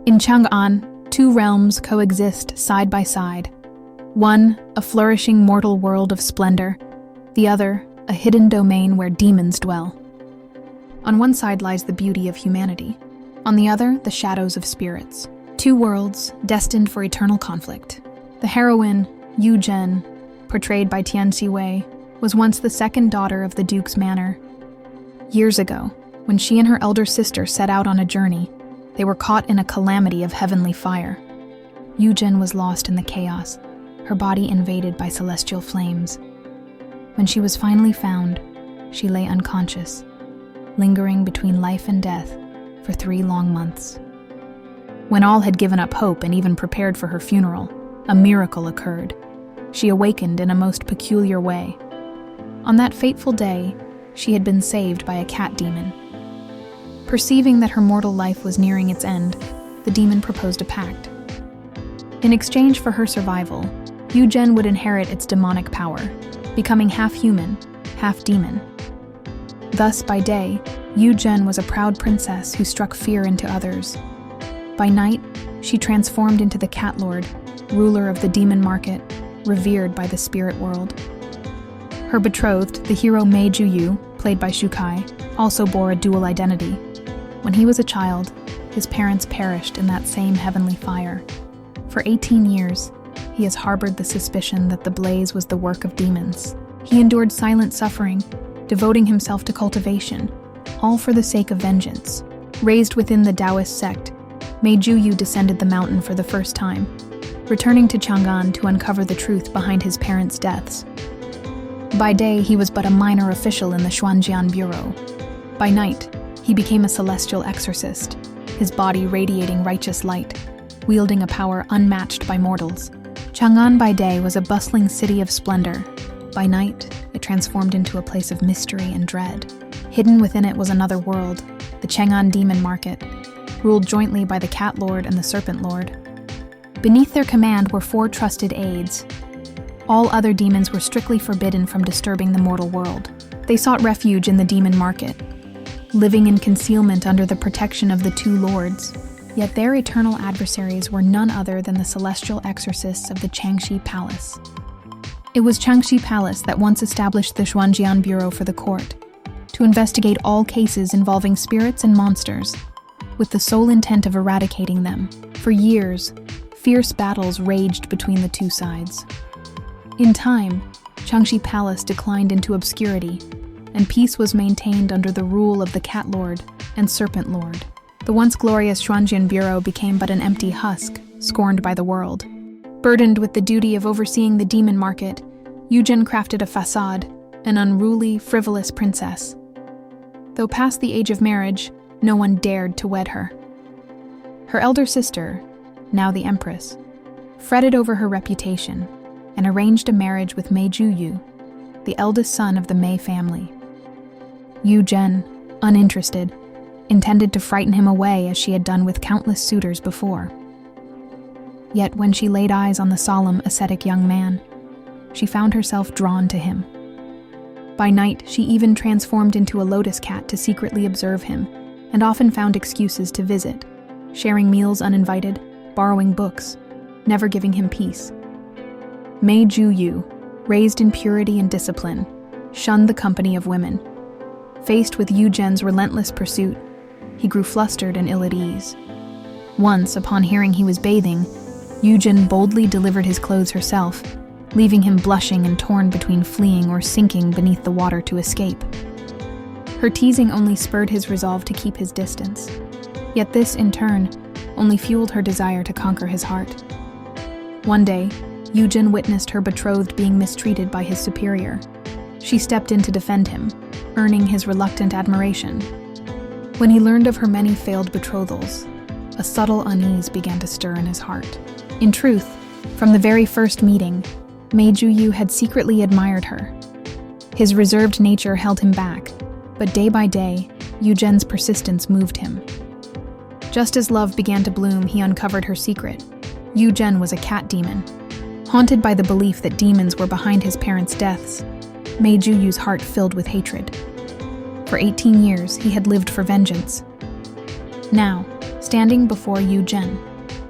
In Chang'an, two realms coexist side by side. One, a flourishing mortal world of splendor. The other, a hidden domain where demons dwell. On one side lies the beauty of humanity. On the other, the shadows of spirits. Two worlds destined for eternal conflict. The heroine, Yu Zhen, portrayed by Tian Xiwei, was once the second daughter of the Duke's manor. Years ago, when she and her elder sister set out on a journey, they were caught in a calamity of heavenly fire. Yu Zhen was lost in the chaos, her body invaded by celestial flames. When she was finally found, she lay unconscious, lingering between life and death for 3 long months. When all had given up hope and even prepared for her funeral, a miracle occurred. She awakened in a most peculiar way. On that fateful day, she had been saved by a cat demon. Perceiving that her mortal life was nearing its end, the demon proposed a pact. In exchange for her survival, Yu Zhen would inherit its demonic power, becoming half human, half demon. Thus, by day, Yu Zhen was a proud princess who struck fear into others. By night, she transformed into the Cat Lord, ruler of the demon market, revered by the spirit world. Her betrothed, the hero Mei Juyu, played by Xiwei, also bore a dual identity. When he was a child, his parents perished in that same heavenly fire. For 18 years, he has harbored the suspicion that the blaze was the work of demons. He endured silent suffering, devoting himself to cultivation, all for the sake of vengeance. Raised within the Taoist sect, Mei Juyu descended the mountain for the first time, returning to Chang'an to uncover the truth behind his parents' deaths. By day, he was but a minor official in the Xuanjian Bureau. By night, he became a celestial exorcist, his body radiating righteous light, wielding a power unmatched by mortals. Chang'an by day was a bustling city of splendor. By night, it transformed into a place of mystery and dread. Hidden within it was another world, the Chang'an Demon Market, ruled jointly by the Cat Lord and the Serpent Lord. Beneath their command were 4 trusted aides. All other demons were strictly forbidden from disturbing the mortal world. They sought refuge in the demon market, living in concealment under the protection of the 2 lords. Yet their eternal adversaries were none other than the celestial exorcists of the Changxi Palace. It was Changxi Palace that once established the Xuanjian Bureau for the court, to investigate all cases involving spirits and monsters, with the sole intent of eradicating them. For years, fierce battles raged between the 2 sides. In time, Changxi Palace declined into obscurity, and peace was maintained under the rule of the Cat Lord and Serpent Lord. The once glorious Xuanjian Bureau became but an empty husk, scorned by the world. Burdened with the duty of overseeing the demon market, Yu Zhen crafted a facade, an unruly, frivolous princess. Though past the age of marriage, no one dared to wed her. Her elder sister, now the Empress, fretted over her reputation and arranged a marriage with Mei Juyu, the eldest son of the Mei family. Yu Zhen, uninterested, intended to frighten him away as she had done with countless suitors before. Yet when she laid eyes on the solemn, ascetic young man, she found herself drawn to him. By night, she even transformed into a lotus cat to secretly observe him, and often found excuses to visit, sharing meals uninvited, borrowing books, never giving him peace. Mei Juyu, raised in purity and discipline, shunned the company of women. Faced with Yu Zhen's relentless pursuit, he grew flustered and ill at ease. Once, upon hearing he was bathing, Yu Zhen boldly delivered his clothes herself, leaving him blushing and torn between fleeing or sinking beneath the water to escape. Her teasing only spurred his resolve to keep his distance. Yet this, in turn, only fueled her desire to conquer his heart. One day, Yu Zhen witnessed her betrothed being mistreated by his superior. She stepped in to defend him, earning his reluctant admiration. When he learned of her many failed betrothals, a subtle unease began to stir in his heart. In truth, from the very first meeting, Mei Juyu had secretly admired her. His reserved nature held him back, but day by day, Yu Zhen's persistence moved him. Just as love began to bloom, he uncovered her secret. Yu Zhen was a cat demon. Haunted by the belief that demons were behind his parents' deaths, Mei Juyu's heart filled with hatred. For 18 years, he had lived for vengeance. Now, standing before Yu Zhen,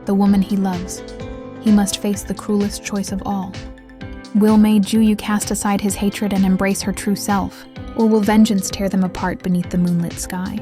the woman he loves, he must face the cruelest choice of all. Will Mei Juyu cast aside his hatred and embrace her true self, or will vengeance tear them apart beneath the moonlit sky?